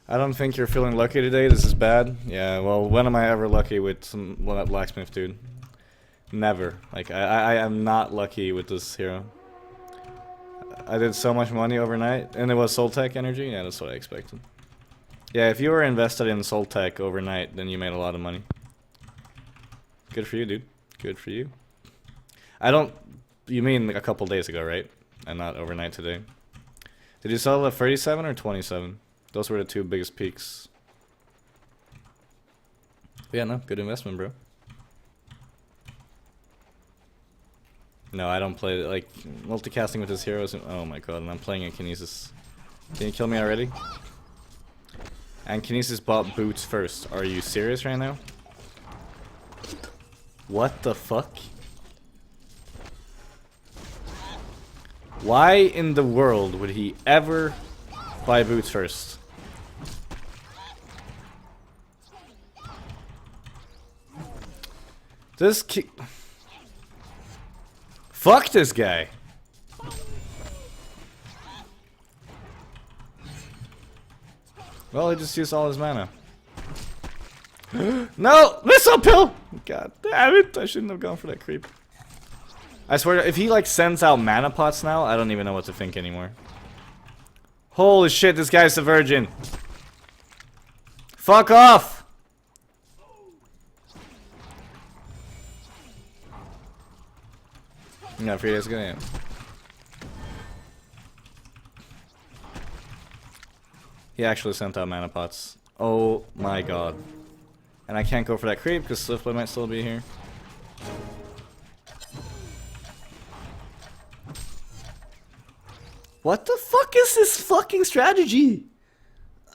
I don't think you're feeling lucky today. This is bad. Yeah, well, when am I ever lucky with that Blacksmith dude? Never. Like, I am not lucky with this hero. I did so much money overnight, and it was Soul Tech energy. Yeah, that's what I expected. Yeah, if you were invested in Soul Tech overnight, then you made a lot of money. Good for you, dude. Good for you. I don't... You mean a couple days ago, right? And not overnight today. Did you sell at 37 or 27? Those were the two biggest peaks. But yeah, no, good investment, bro. No, I don't play, like, multicasting with his heroes. Oh my god, and I'm playing a Kinesis. Can you kill me already? And Kinesis bought boots first. Are you serious right now? What the fuck? Why in the world would he ever buy boots first? This fuck this guy. Well, he just used all his mana. No! Missile pill! God damn it, I shouldn't have gone for that creep. I swear, if he like sends out mana pots now, I don't even know what to think anymore. Holy shit, this guy's a virgin. Fuck off! Yeah, 3 days ago, yeah. He actually sent out mana pots. Oh my god. And I can't go for that creep because Swiftblade might still be here. What the fuck is this fucking strategy?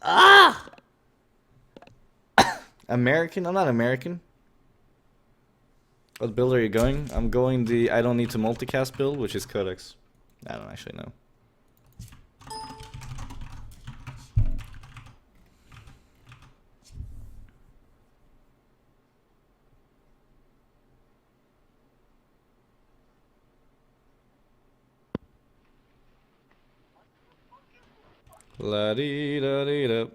Ah! American? I'm not American. What build are you going? I'm going the I don't need to multicast build, which is Codex. I don't actually know. La dee da dee da.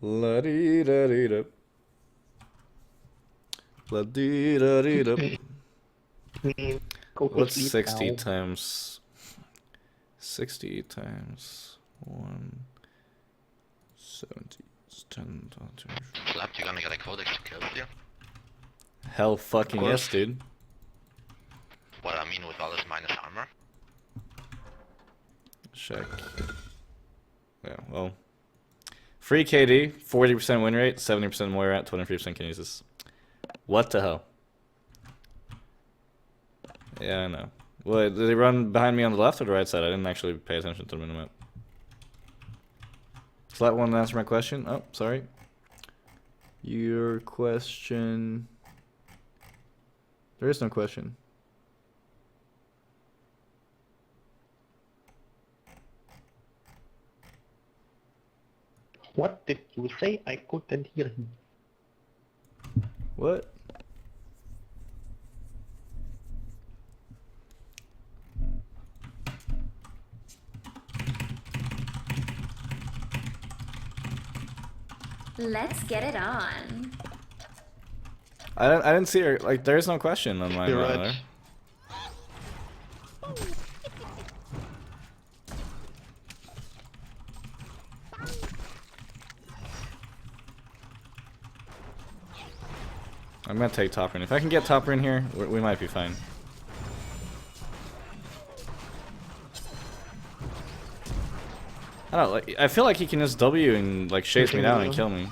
La dee da dee da. La dee da dee da. What's 60 times 60 times 170 is 10. Zlapped, you gonna get a codex to kill with you? Hell fucking yes, dude. What I mean with all this minus armor? Check. Yeah, well. Free KD, 40% win rate, 70% Moira, 23% Kinesis. What the hell? Yeah, I know. What, did they run behind me on the left or the right side? I didn't actually pay attention to the minimap. Slap one to answer my question. Oh, sorry. Your question... There is no question. What did you say? I couldn't hear him. What? Let's get it on. I didn't see her. Like, there is no question on my You're right. right. I'm gonna take top rune. If I can get top rune here, we might be fine. I don't like. I feel like he can just W and like chase me down and kill me.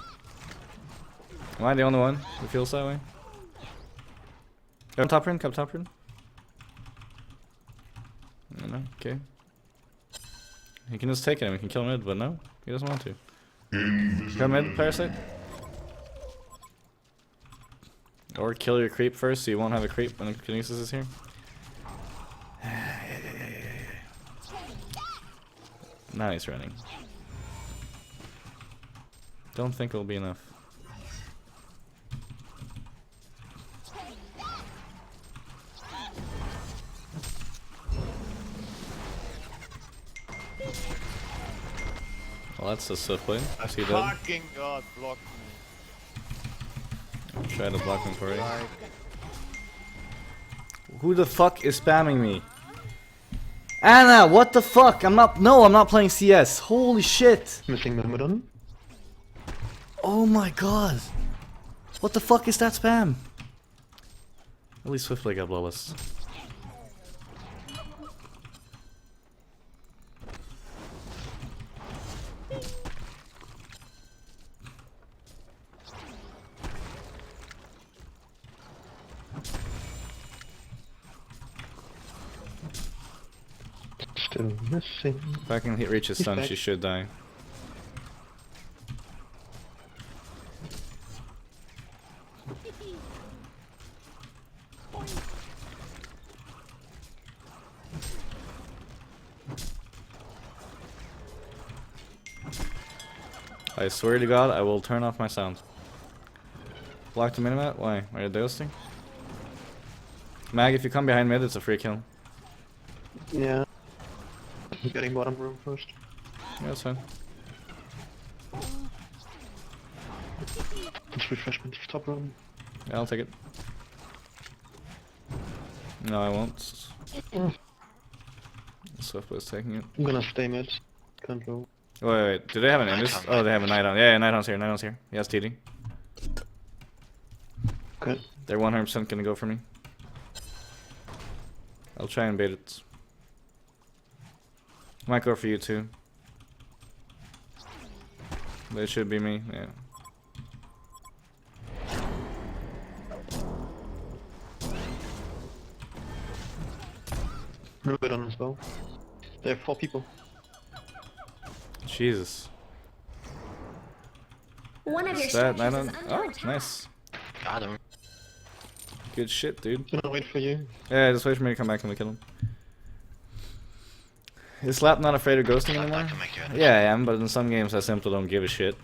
Am I the only one who feels that way? Come top rune. Come top rune. I don't know. Okay. He can just take it and we can kill mid, but no, he doesn't want to. Come mid, Parasite. Or kill your creep first so you won't have a creep when the Kinesis is here. Now he's running. Don't think it'll be enough. Well, that's a swift play. I See that? fucking god, block me. Try to block him for it. Like, Who the fuck is spamming me? Anna, what the fuck? I'm not playing CS. Holy shit. Missing Myrmidon. Oh my god. What the fuck is that spam? At least Swiftplay got blowless. Still missing. If I can reach his stun, back. she should die. I swear to God, I will turn off my sound. Block the minimap? Why? Are you ghosting? Mag, if you come behind mid, it's a free kill. Yeah. I'm getting bottom room first. Yeah, that's fine. Let's refreshment top room. Yeah, I'll take it. No, I won't. Swiftplay's taking it. I'm gonna stay mid. Can't go. Wait. Do they have an Indus? Oh, they have a Night On. Yeah, Night On's here. Night On's here. He has TD. Okay. They're 100% gonna go for me. I'll try and bait it. Might go for you too. They should be me, yeah. Myrmidon as well. There are 4 people. Jesus. One of your Is that structures Night is On? under Oh, attack. nice. Got him. Good shit, dude. Gonna wait for you. Yeah, just wait for me to come back and we kill him. Is Zlapped not afraid of ghosting I anymore? can make you Yeah, I am, but in some games I simply don't give a shit.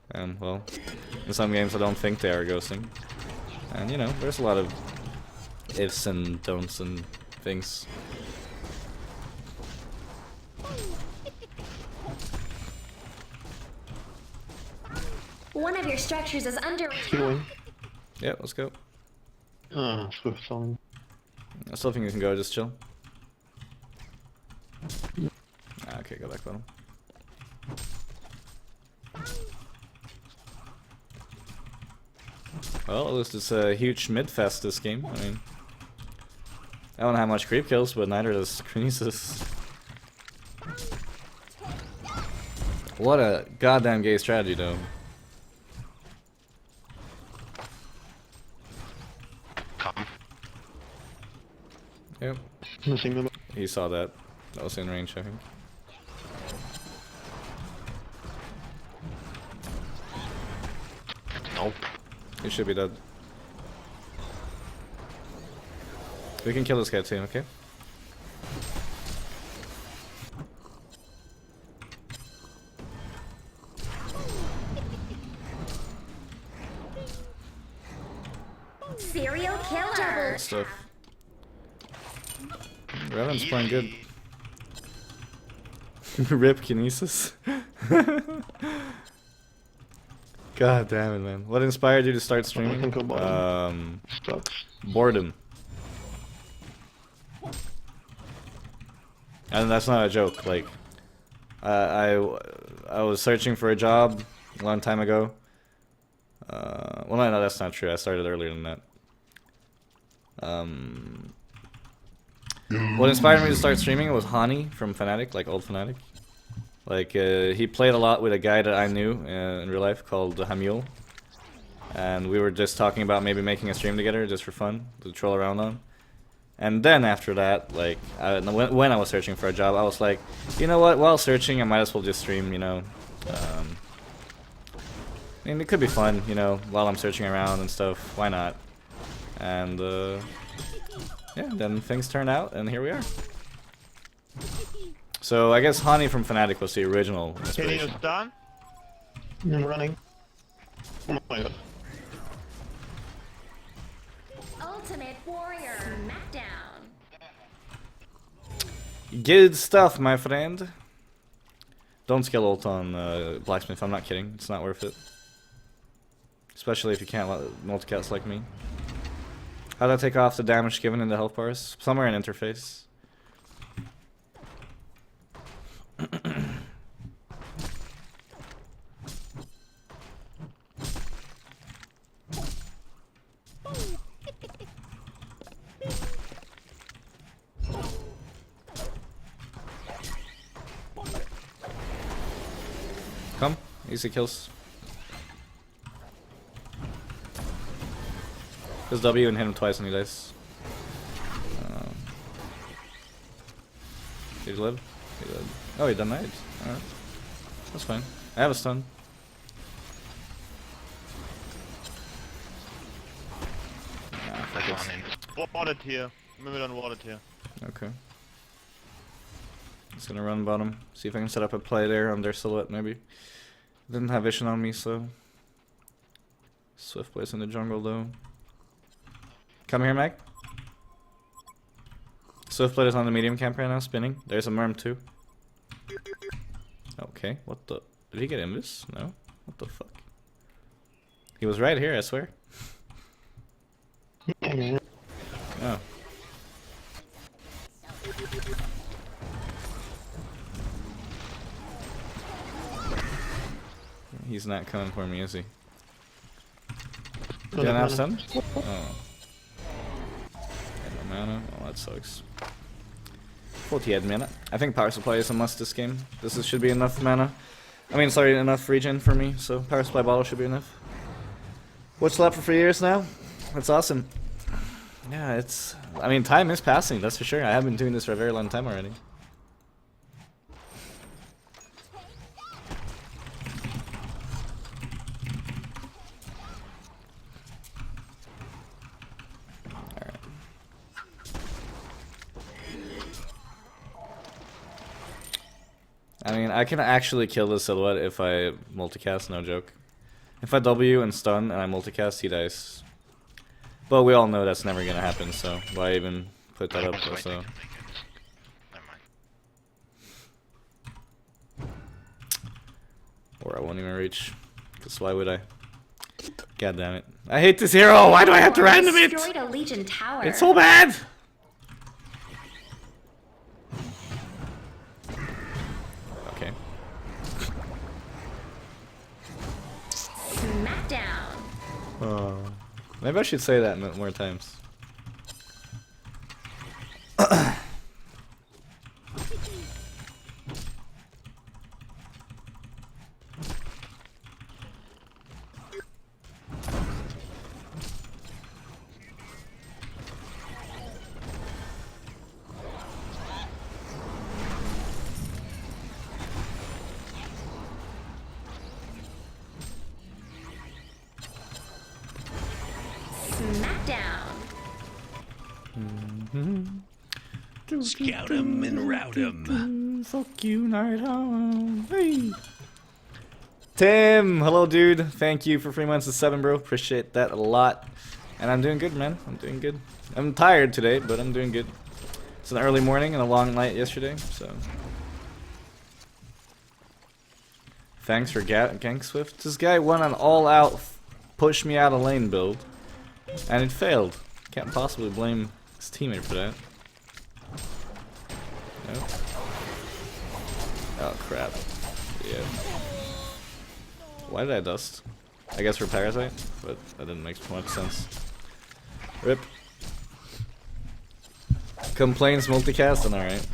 And, well, in some games I don't think they are ghosting. And, you know, there's a lot of ifs and don'ts and things. One of your structures is under attack. Healing. Yeah, let's go. Ah, Swift on. I still think you can go, just chill. Okay, go back bottom. Well, at least it's a huge mid-fest this game. I mean, I don't have much creep kills, but neither does Croesus. What a goddamn gay strategy, though. come. Yep, Missing Myrmidon. he saw that. That was in range, I think. Nope. He should be dead. We can kill this guy too, okay? Serial killer. Good stuff. Revan's playing good. Rip Kinesis. God damn it, man. What inspired you to start streaming? think about Sucks. Boredom. And that's not a joke. Like, I was searching for a job a long time ago. Well, no, that's not true. I started earlier than that. What inspired me to start streaming was HoN from Fnatic, like old Fnatic. Like, he played a lot with a guy that I knew in real life called Hamul. And we were just talking about maybe making a stream together just for fun, to troll around on. And then after that, like, when I was searching for a job, I was like, you know what, while searching, I might as well just stream, you know. I mean, it could be fun, you know, while I'm searching around and stuff, why not? And, yeah, then things turned out, and here we are. So, I guess HoN from Fnatic was the original Can you inspiration. stun? I'm running. Oh my god. Ultimate warrior. Smackdown. Good stuff, my friend. Don't skill ult on Blacksmith, I'm not kidding. It's not worth it. Especially if you can't multicast like me. How do I take off the damage given in the health bars? Somewhere in interface. Come, easy kills. Just W and hit him twice and he dies. Did he live? He did. Oh, he denied. Alright. That's fine. I have a stun. Nah, fuck this. Warded here. Mähler warded here. Okay. Just gonna run bottom. See if I can set up a play there on their silhouette maybe. Didn't have vision on me, so... Swift plays in the jungle though. Come here, Mag. Swiftblade is on the medium camp right now, spinning. There's a Merm too. Okay, what the... Did he get in this? No? What the fuck? He was right here, I swear. Oh. He's not coming for me, is he? Did I have stun? Oh. No mana. Oh, that sucks. 48 mana. I think power supply is a must this game. Should be enough mana. I mean, sorry, enough regen for me. So power supply bottle should be enough. Watched Zlapped for 3 years now. That's awesome. Yeah, it's... I mean, time is passing, that's for sure. I have been doing this for a very long time already. I mean, I can actually kill this silhouette if I multicast, no joke. If I W and stun and I multicast, he dies. But we all know that's never gonna happen, so why even put that up? So. Or I won't even reach. Because why would I? God damn it. I hate this hero! Why do I have to random it? A Legion tower. It's so bad! Okay. Smackdown. Maybe I should say that more times. Scout 'em and rout 'em. Fuck you, Nighthawk. Hey. Tim, hello, dude. Thank you for 3 months of 7, bro. Appreciate that a lot. And I'm doing good, man. I'm doing good. I'm tired today, but I'm doing good. It's an early morning and a long night yesterday, so. Thanks for Gang Swift. This guy went on all-out push me out of lane build, and it failed. Can't possibly blame his teammate for that. Nope. Oh crap. Yeah. Why did I dust? I guess for Parasite, but that didn't make much sense. RIP. Complaints multicasting, alright.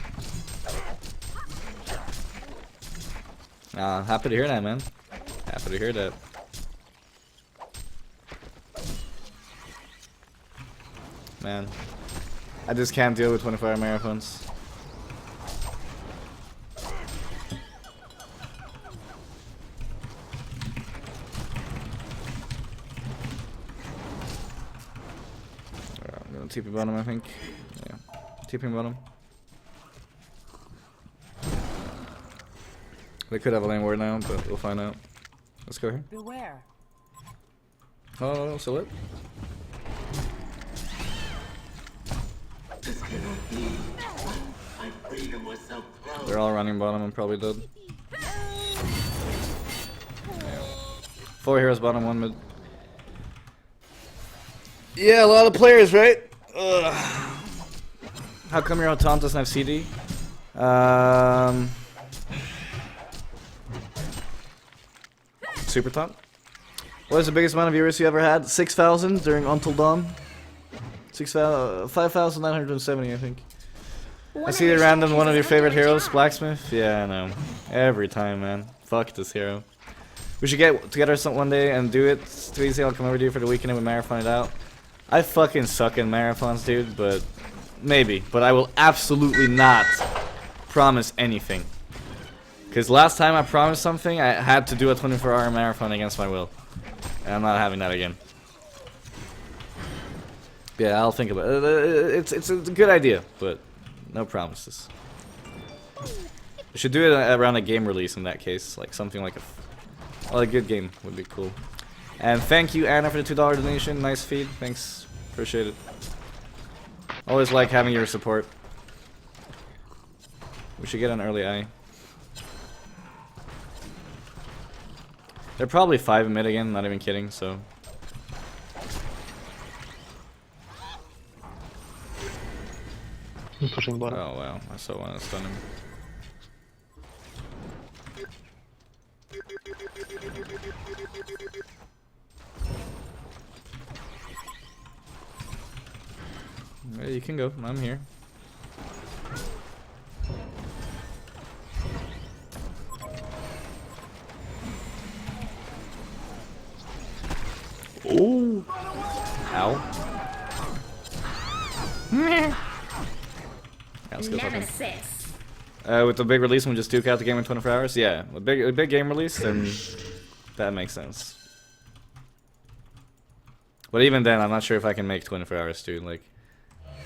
Happy to hear that, man. Happy to hear that. Man. I just can't deal with 24-hour marathons. I'm gonna TP bottom, I think. Yeah. TP bottom. They could have a lane ward now, but we'll find out. Let's go here. Beware. Oh, so lit. They're all running bottom, I'm probably dead. 4 heroes bottom, 1 mid. Yeah, a lot of players, right? Ugh. How come your taunt doesn't have CD? Super taunt. What is the biggest amount of viewers you ever had? 6,000 during Until Dawn. 5,970, I think. I see the random one of your favorite heroes, Blacksmith. Yeah, I know. Every time, man. Fuck this hero. We should get together one day and do it. It's too easy. I'll come over to you for the weekend and we marathon it out. I fucking suck in marathons, dude, but maybe. But I will absolutely not promise anything. Because last time I promised something, I had to do a 24-hour marathon against my will. And I'm not having that again. Yeah, I'll think about it. It's a good idea, but no promises. We should do it around a game release in that case. Like something like a good game would be cool. And thank you, Anna, for the $2 donation. Nice feed. Thanks. Appreciate it. Always like having your support. We should get an early eye. They're probably 5 mid again, not even kidding, so. I'm pushing bottom. Oh wow, I so want to stun him. Yeah, you can go, I'm here. Oh! Ow. Nemesis. With the big release, we just duke out the game in 24 hours? Yeah, a big game release, then that makes sense. But even then, I'm not sure if I can make 24 hours, dude. Like,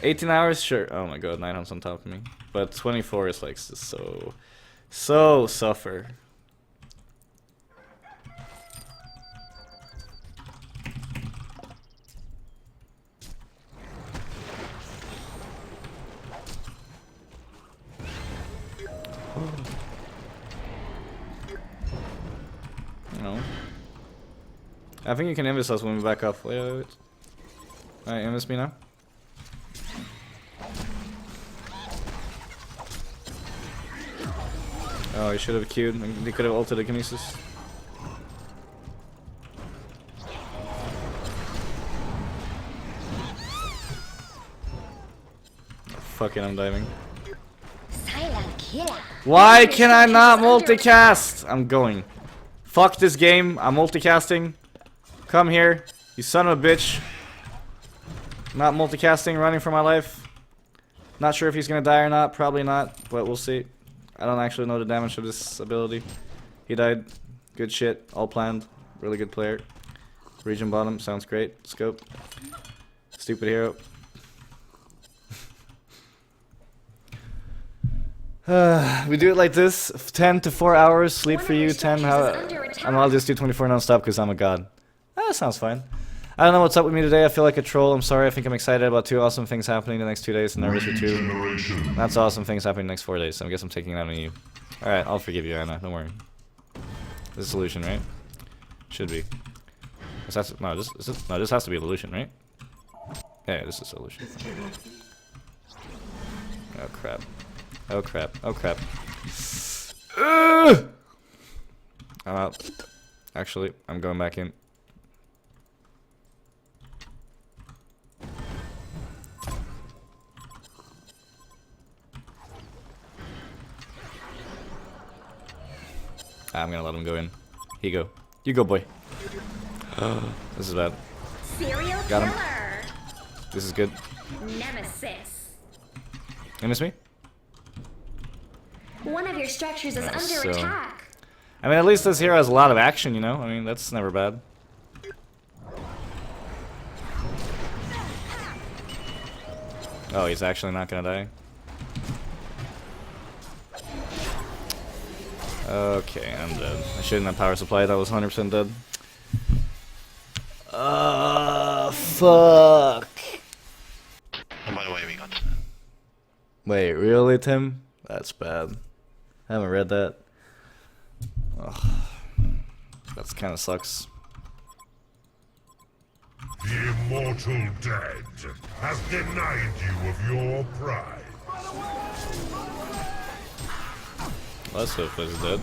18 hours? Sure. Oh my god, 9 on top of me. But 24 is like just so suffer. No. I think you can invis us when we back off. Wait. Alright, invis me now. Oh, he should have queued. He could have ulted the Kinesis. Fucking, I'm diving. Silent killer. Why can I not multicast? I'm going. Fuck this game. I'm multicasting. Come here, you son of a bitch. Not multicasting, running for my life. Not sure if he's gonna die or not. Probably not, but we'll see. I don't actually know the damage of this ability. He died. Good shit. All planned. Really good player. Region bottom. Sounds great. Scope. Stupid hero. We do it like this. 10 to 4 hours. Sleep for you. 10. And I'll just do 24 non-stop because I'm a god. That sounds fine. I don't know what's up with me today. I feel like a troll. I'm sorry. I think I'm excited about 2 awesome things happening the next 2 days and nervous for 2. That's awesome things happening the next 4 days. So I guess I'm taking that on you. Alright, I'll forgive you, Anna. Don't worry. This is a solution, right? Should be. This has to, no, this has to be a solution, right? Yeah, this is a solution. Oh crap. Oh crap. Oh crap. I'm out. Actually, I'm going back in. I'm gonna let him go in. Here you go. You go, boy. This is bad. Serial Got him. killer. This is good. Nemesis. You miss me? One of your structures is Nice, under so- attack. I mean, at least this hero has a lot of action, you know? I mean, that's never bad. Oh, he's actually not gonna die? Okay, I'm dead. I shouldn't have power supply, that was 100% dead. Fuck. And by the way, we got... Wait, really, Tim? That's bad. I haven't read that. Ugh. That kind of sucks. immortal dead has denied you of your pride. Last Swift is dead.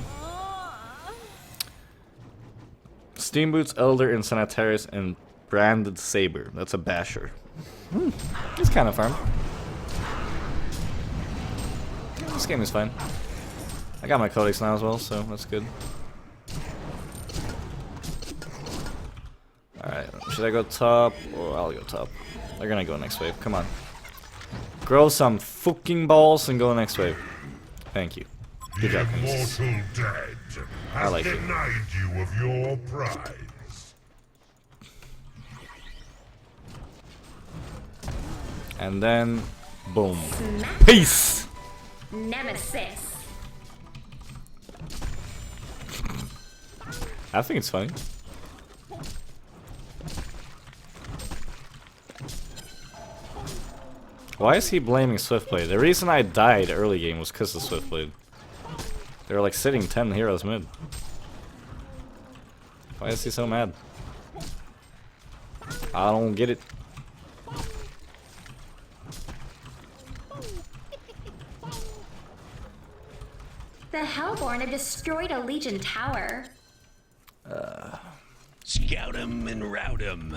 Steamboots, Elder, and Sanitarius, and Branded Saber. That's a basher. It's kind of fun. This game is fine. I got my codex now as well, so that's good. Alright, should I go top? Or I'll go top. They're gonna go next wave. Come on. Grow some fucking balls and go next wave. Thank you. Good job, Pontus. Immortal dead has like it. denied you of your prize. And then, boom. Smack. Peace! Nemesis. I think it's funny. Why is he blaming Swiftblade? The reason I died early game was because of Swiftblade. They were like sitting 10 heroes mid. Why is he so mad? I don't get it. The Hellborn have destroyed a Legion tower. Scout 'em and rout 'em.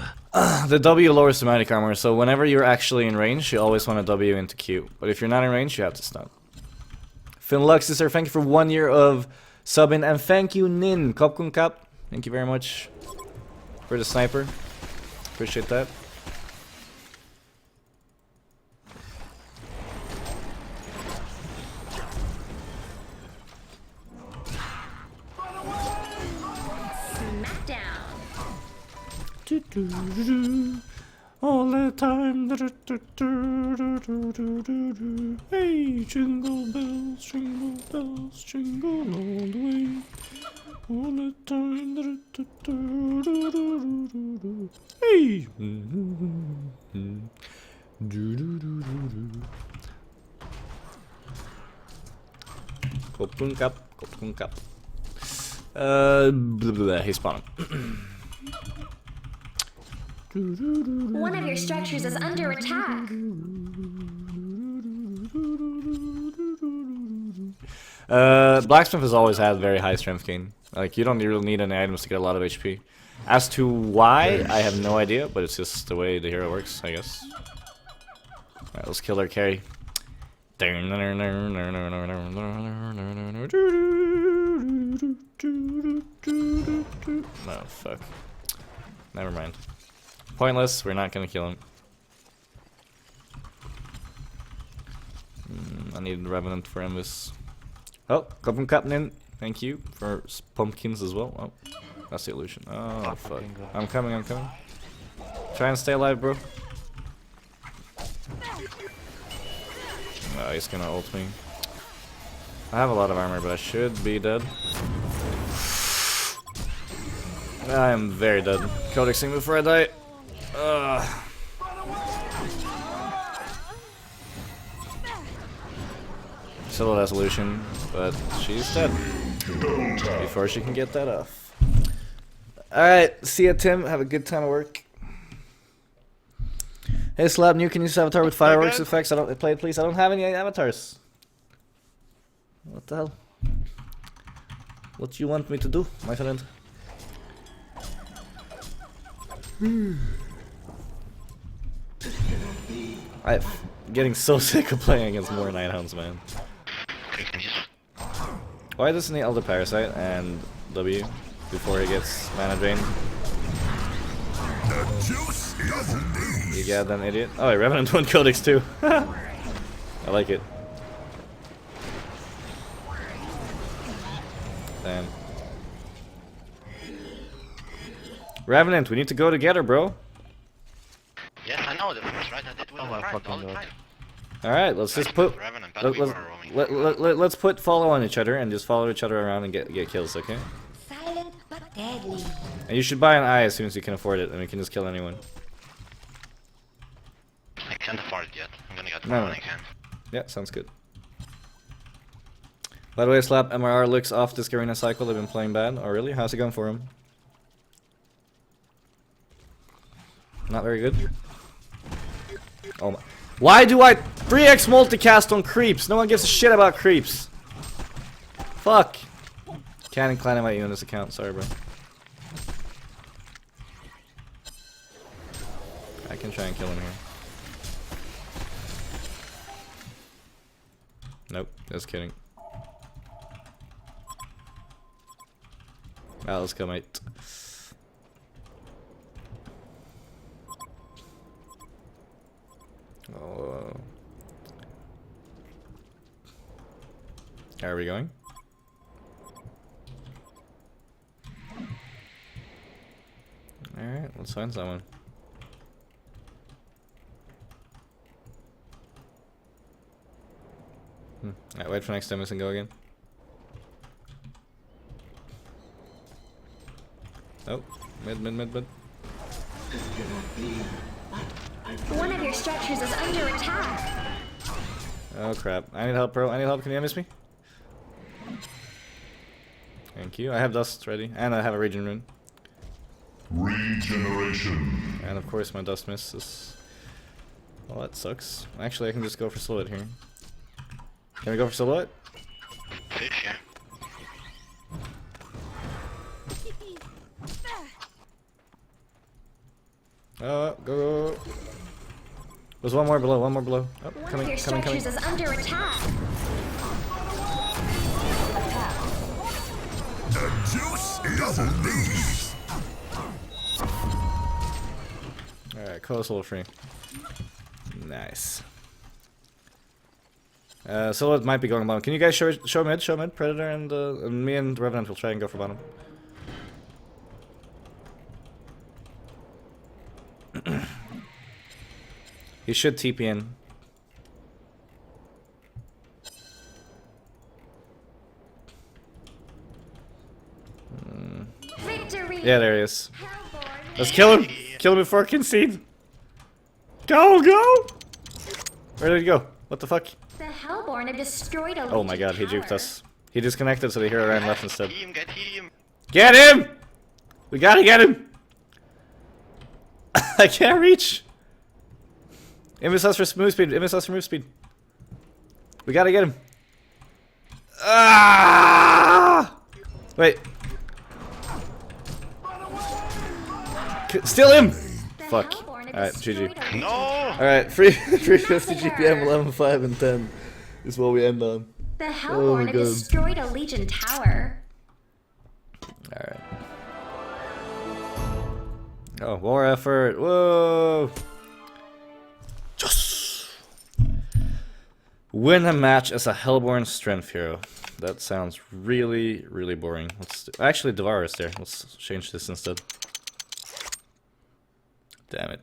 The W lowers thematic armor, so whenever you're actually in range, you always want to W into Q. But if you're not in range, you have to stun. Finlux, sir, thank you for 1 year of subbing, and thank you, Nin. Kopkun Kap. Thank you very much for the sniper. Appreciate that. Smackdown. All the time. Hey, jingle bells, jingle all the way. All the time. Hey. Kopkun Kap, Kopkun Kap. He's spawning. One of your structures is under attack. Blacksmith has always had very high strength gain. Like, you don't really need any items to get a lot of HP. As to why, I have no idea, but it's just the way the hero works, I guess. Alright, let's kill their carry. Oh, fuck. Never mind. Pointless, we're not gonna kill him. I need Revenant for Invis. Oh, Kopkun Kapnin, thank you for pumpkins as well. Oh, that's the illusion. Oh, fuck. I'm coming, I'm coming. Try and stay alive, bro. Oh, he's gonna ult me. I have a lot of armor, but I should be dead. I am very dead. Codexing before I die. Still has illusion, but she's dead before she can get that off. Alright, see ya, Tim. Have a good time at work. Hey, Zlapped, new can use avatar with fireworks effects. I don't play it, please. I don't have any avatars. What the hell? What do you want me to do, my friend? I'm getting so sick of playing against more Nighthounds, man. Okay, can you Why doesn't he Elder Parasite and W before he gets mana drained? You goddamn idiot. Oh, wait, Revenant 1 Codex too. I like it. Damn. Revenant, we need to go together, bro. Yes, I know, that's right, I did with my a friend fucking all the God. time. Alright, let's just put... Revenant, but we were roaming. Let's put follow on each other and just follow each other around and get kills, okay? Silent but deadly. And you should buy an eye as soon as you can afford it, and we can just kill anyone. I can't afford it yet. I'm gonna get No, more no. when I can. Yeah, sounds good. By the way, Slap, MRR looks off this Garena cycle. They've been playing bad. Oh, really? How's it going for him? Not very good. Oh my. Why do I 3x multicast on creeps? No one gives a shit about creeps. Fuck. Can't incline invite you on this account. Sorry, bro. I can try and kill him here. Nope, just kidding. Ah, let's go, mate. Oh. How are we going? Alright, let's find someone. Alright, wait for next time and go again. Oh, mid. One of your structures is under attack. Oh crap. I need help, bro. I need help. Can you miss me? Thank you. I have dust ready. And I have a regen rune. Regeneration. And of course my dust misses. Well, that sucks. Actually, I can just go for silhouette here. Can we go for silhouette? Fish, yeah. Go. There's one more below, Oh, One of your structures is under attack. The juice is loose. Alright, close level free. Nice. Silhouette might be going bottom. Can you guys show mid? Predator and me and Revenant will try and go for bottom. He should TP in. Victory. Yeah, there he is. Hellborn. Let's kill him! Kill him before concede! Go! Where did he go? What the fuck? The Hellborn have destroyed a Oh my god, he juked us. He disconnected so the hero ran left instead. Get him! Get him! We gotta get him! I can't reach! Invis us for move speed. We gotta get him. Ah! Wait. Steal him! The Fuck. Hellborn have Alright, destroyed GG. a No! Alright, 350 GPM, 11, 5, and 10 is what we end on. The Hellborn have destroyed a Legion tower. Alright. Oh, war effort. Whoa! Yes! Win a match as a Hellborn strength hero. That sounds really, really boring. Actually, Devour is there. Let's change this instead. Damn it.